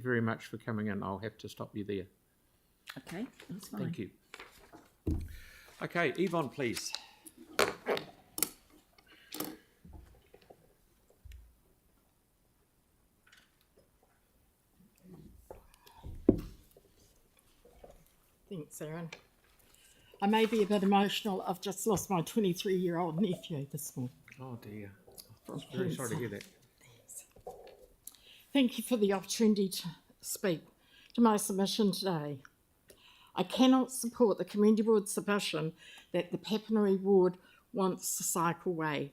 very much for coming in. I'll have to stop you there. Okay, that's fine. Thank you. Okay, Yvonne, please. Thanks, Aaron. I may be a bit emotional. I've just lost my 23-year-old nephew this morning. Oh dear. I'm very sorry to hear that. Thank you for the opportunity to speak to my submission today. I cannot support the Community Board's submission that the Papanui Ward wants the cycleway,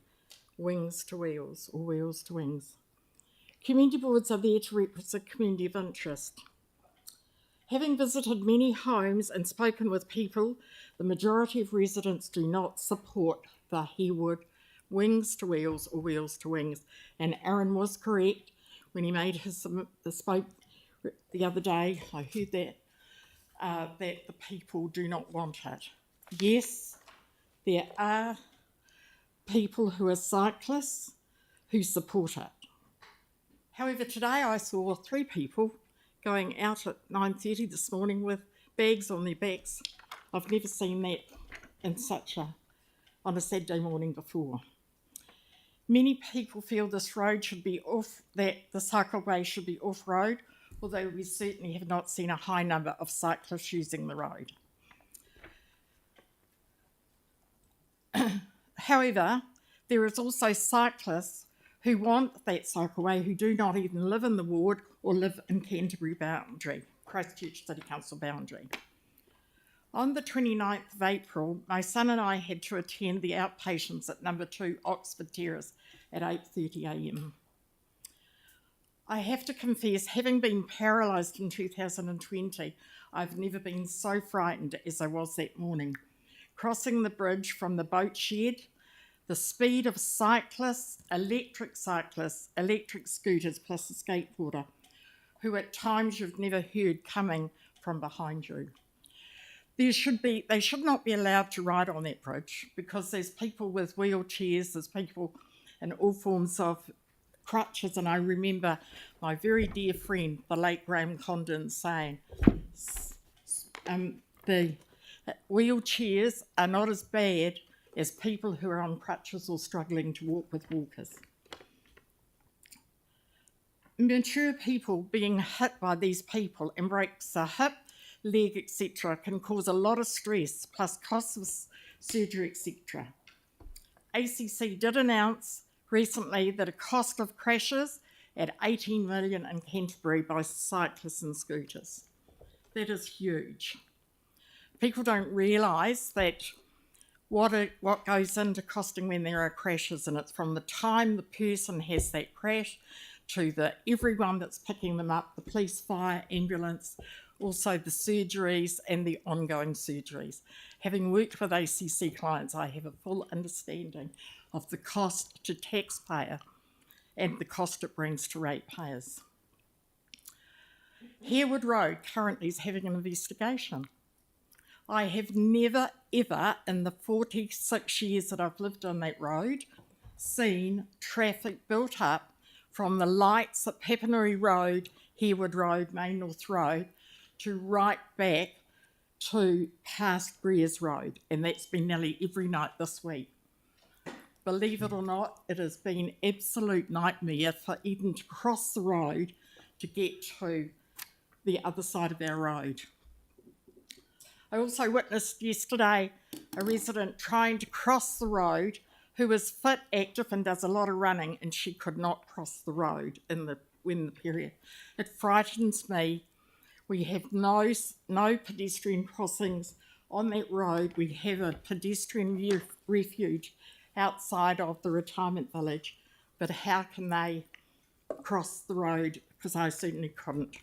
wings to wheels or wheels to wings. Community boards are there to represent community of interest. Having visited many homes and spoken with people, the majority of residents do not support the Harewood wings to wheels or wheels to wings. And Aaron was correct when he made his spoke the other day. I heard that the people do not want it. Yes, there are people who are cyclists who support it. However, today I saw 3 people going out at 9:30 this morning with bags on their backs. I've never seen that on a Saturday morning before. Many people feel this road should be off, that the cycleway should be off-road, although we certainly have not seen a high number of cyclists using the road. However, there is also cyclists who want that cycleway who do not even live in the ward or live in Canterbury boundary, Christchurch City Council boundary. On the 29th of April, my son and I had to attend the outpatients at number 2 Oxford Terrace at 8:30 a.m. I have to confess, having been paralysed in 2020, I've never been so frightened as I was that morning. Crossing the bridge from the boat shed, the speed of cyclists, electric scooters plus a skateboarder, who at times you've never heard coming from behind you. They should not be allowed to ride on that bridge because there's people with wheelchairs, there's people in all forms of crutches, and I remember my very dear friend, the late Graham Condon, saying the wheelchairs are not as bad as people who are on crutches or struggling to walk with walkers. Mature people being hit by these people and breaks a hip, leg, etc. can cause a lot of stress, plus costs of surgery, etc. ACC did announce recently that a cost of crashes at 18 million in Canterbury by cyclists and scooters. That is huge. People don't realise that what goes into costing when there are crashes, and it's from the time the person has that crash to everyone that's picking them up, the police, fire, ambulance, also the surgeries and the ongoing surgeries. Having worked with ACC clients, I have a full understanding of the cost to taxpayer and the cost it brings to ratepayers. Harewood Road currently is having an investigation. I have never, ever, in the 46 years that I've lived on that road, seen traffic built up from the lights at Papanui Road, Harewood Road, Main North Road, to right back to past Greers Road, and that's been nearly every night this week. Believe it or not, it has been absolute nightmare for even to cross the road to get to the other side of our road. I also witnessed yesterday a resident trying to cross the road who is fit, active and does a lot of running, and she could not cross the road in the period. It frightens me. We have no pedestrian crossings on that road. We have a pedestrian refuge outside of the retirement village, but how can they cross the road? Because I certainly couldn't.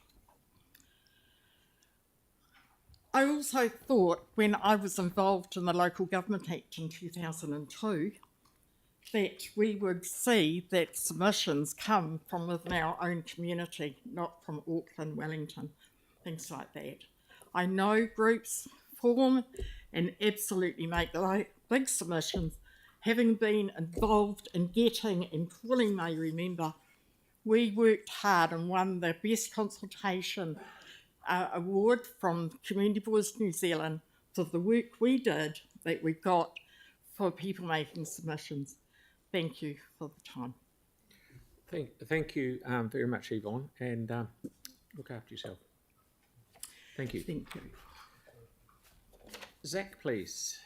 I also thought, when I was involved in the Local Government Act in 2002, that we would see that submissions come from within our own community, not from Auckland, Wellington, things like that. I know groups form and absolutely make big submissions, having been involved in getting and calling, may remember, We worked hard and won the Best Consultation Award from Community Voice New Zealand for the work we did that we got for people making submissions. Thank you for the time. Thank you very much, Yvonne, and look after yourself. Thank you. Thank you. Zach, please.